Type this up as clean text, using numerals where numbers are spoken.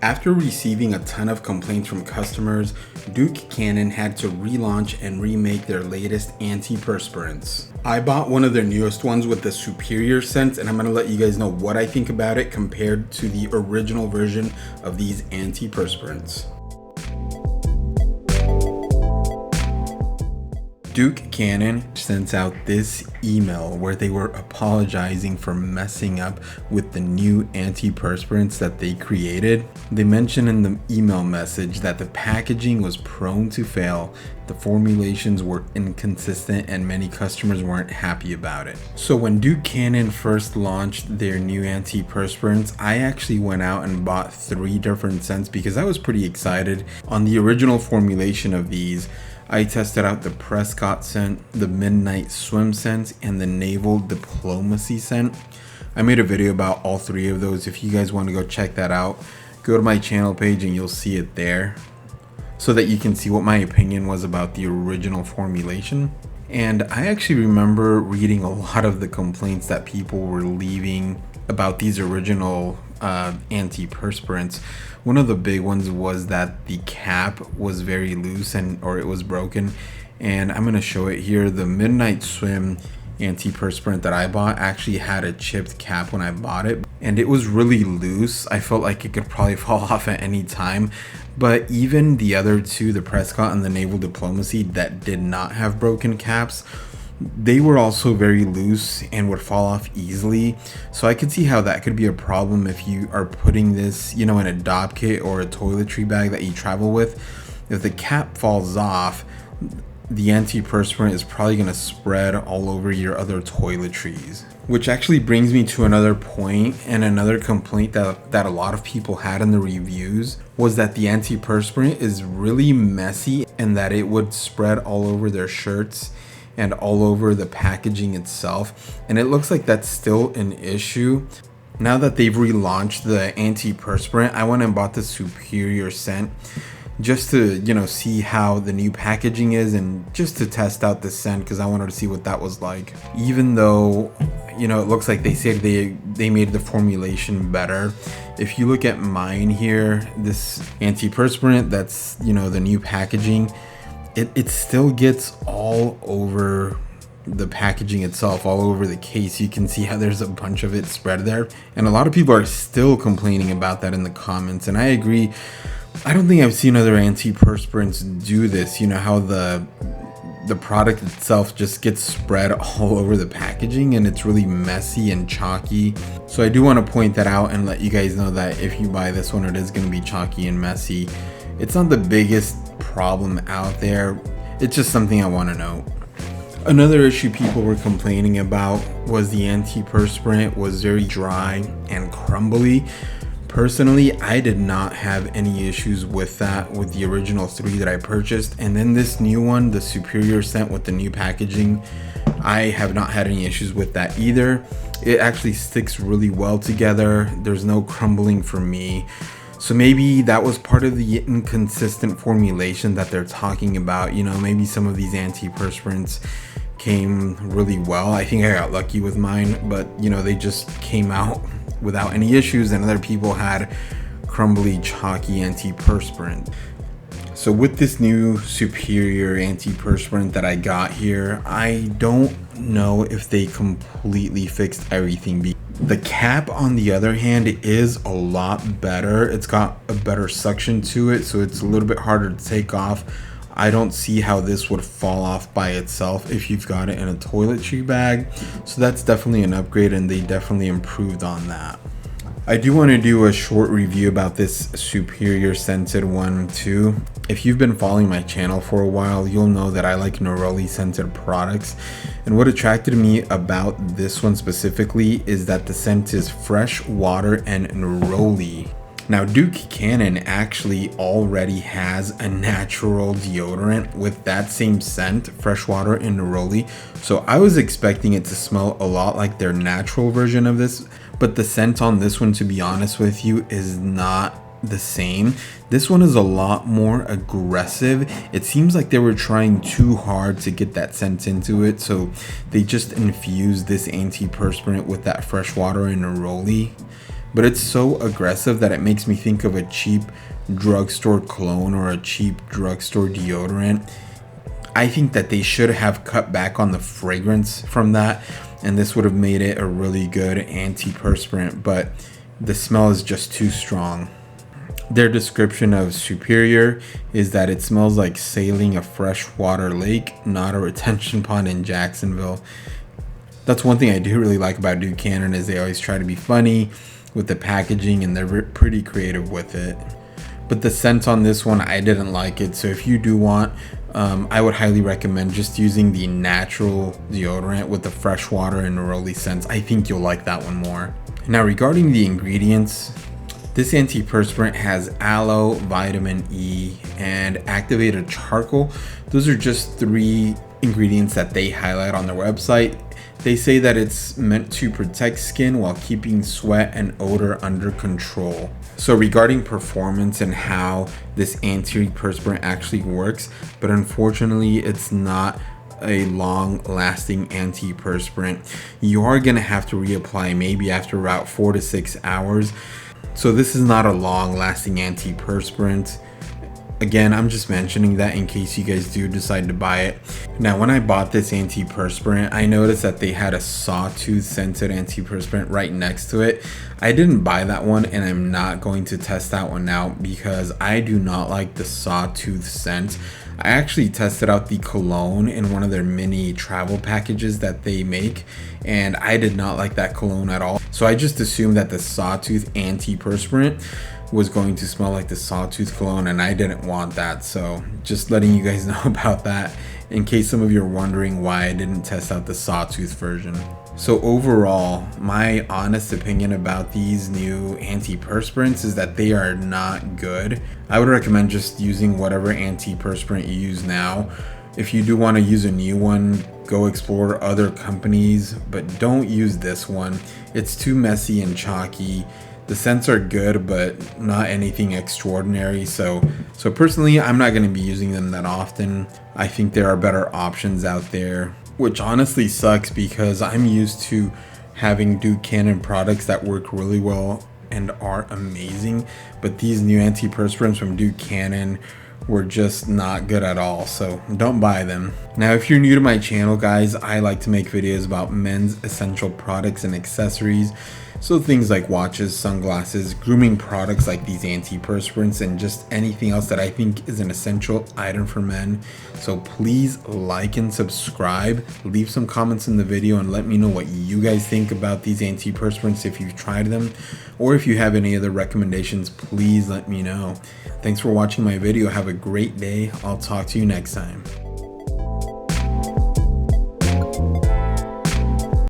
After receiving a ton of complaints from customers, Duke Cannon had to relaunch and remake their latest antiperspirants. I bought one of their newest ones with the superior scent, and I'm going to let you guys know what I think about it compared to the original version of these antiperspirants. Duke Cannon sent out this email where they were apologizing for messing up with the new antiperspirants that they created. They mentioned in the email message that the packaging was prone to fail, the formulations were inconsistent, and many customers weren't happy about it. So when Duke Cannon first launched their new antiperspirants, I actually went out and bought 3 different scents because I was pretty excited. On the original formulation of these, I tested out the Prescott scent, the Midnight Swim scent, and the Naval Diplomacy scent. I made a video about all 3 of those. If you guys want to go check that out, go to my channel page and you'll see it there so that you can see what my opinion was about the original formulation. And I actually remember reading a lot of the complaints that people were leaving about these original antiperspirants. One of the big ones was that the cap was very loose or it was broken, and I'm going to show it here. The Midnight Swim antiperspirant that I bought actually had a chipped cap when I bought it, and it was really loose. I felt like it could probably fall off at any time. But even the other 2, the Prescott and the Naval Diplomacy, that did not have broken caps, they were also very loose and would fall off easily. So I could see how that could be a problem if you are putting this, in a Dopp kit or a toiletry bag that you travel with. If the cap falls off, the antiperspirant is probably going to spread all over your other toiletries. Which actually brings me to another point, and another complaint that a lot of people had in the reviews was that the antiperspirant is really messy and that it would spread all over their shirts and all over the packaging itself. And it looks like that's still an issue. Now that they've relaunched the antiperspirant, I went and bought the superior scent just to see how the new packaging is, and just to test out the scent because I wanted to see what that was like. Even though it looks like they said they made the formulation better, if you look at mine here, this antiperspirant that's the new packaging, it still gets all over the packaging itself, all over the case. You can see how there's a bunch of it spread there, and a lot of people are still complaining about that in the comments, and I agree. I don't think I've seen other antiperspirants do this, how the product itself just gets spread all over the packaging and it's really messy and chalky. So I do want to point that out and let you guys know that if you buy this one, it is going to be chalky and messy. It's not the biggest problem out there. It's just something I want to note. Another issue people were complaining about was the antiperspirant was very dry and crumbly. Personally, I did not have any issues with that with the original 3 that I purchased, and then this new one, the superior scent with the new packaging, I have not had any issues with that either. It actually sticks really well together. There's no crumbling for me. So maybe that was part of the inconsistent formulation that they're talking about. Maybe some of these antiperspirants came really well. I think I got lucky with mine, but they just came out without any issues, and other people had crumbly, chalky antiperspirant. So with this new superior antiperspirant that I got here, I don't know if they completely fixed everything. The cap, on the other hand, is a lot better. It's got a better suction to it, so it's a little bit harder to take off. I don't see how this would fall off by itself if you've got it in a toiletry bag. So that's definitely an upgrade, and they definitely improved on that. I do want to do a short review about this superior scented one too. If you've been following my channel for a while, you'll know that I like neroli scented products. And what attracted me about this one specifically is that the scent is fresh water and neroli. Now, Duke Cannon actually already has a natural deodorant with that same scent, freshwater and neroli. So I was expecting it to smell a lot like their natural version of this, but the scent on this one, to be honest with you, is not the same. This one is a lot more aggressive. It seems like they were trying too hard to get that scent into it, so they just infused this antiperspirant with that freshwater and neroli. but it's so aggressive that it makes me think of a cheap drugstore cologne or a cheap drugstore deodorant. I think that they should have cut back on the fragrance from that, and this would have made it a really good antiperspirant, but the smell is just too strong. Their description of Superior is that it smells like sailing a freshwater lake, not a retention pond in Jacksonville. That's one thing I do really like about Duke Cannon, is they always try to be funny with the packaging, and they're pretty creative with it. But the scent on this one, I didn't like it. So if you do want, I would highly recommend just using the natural deodorant with the freshwater and neroli scents. I think you'll like that one more. Now regarding the ingredients, this antiperspirant has aloe, vitamin E, and activated charcoal. Those are just 3 ingredients that they highlight on their website. They say that it's meant to protect skin while keeping sweat and odor under control. So regarding performance and how this antiperspirant actually works, but unfortunately it's not a long-lasting antiperspirant. You are gonna have to reapply maybe after about 4 to 6 hours. So this is not a long-lasting antiperspirant. Again, I'm just mentioning that in case you guys do decide to buy it. Now, when I bought this antiperspirant, I noticed that they had a sawtooth scented antiperspirant right next to it. I didn't buy that one, and I'm not going to test that one out because I do not like the sawtooth scent. I actually tested out the cologne in one of their mini travel packages that they make, and I did not like that cologne at all. So I just assumed that the sawtooth antiperspirant was going to smell like the sawtooth cologne, and I didn't want that. So just letting you guys know about that in case some of you are wondering why I didn't test out the sawtooth version. So overall, my honest opinion about these new antiperspirants is that they are not good. I would recommend just using whatever antiperspirant you use now. If you do want to use a new one, go explore other companies, but don't use this one. It's too messy and chalky. The scents are good, but not anything extraordinary. So personally, I'm not going to be using them that often. I think there are better options out there, which honestly sucks because I'm used to having Duke Cannon products that work really well and are amazing. But these new antiperspirants from Duke Cannon were just not good at all, so don't buy them. Now, if you're new to my channel, guys, I like to make videos about men's essential products and accessories. So things like watches, sunglasses, grooming products like these antiperspirants, and just anything else that I think is an essential item for men. So please like and subscribe, leave some comments in the video and let me know what you guys think about these antiperspirants if you've tried them, or if you have any other recommendations, please let me know. Thanks for watching my video. Have a great day. I'll talk to you next time.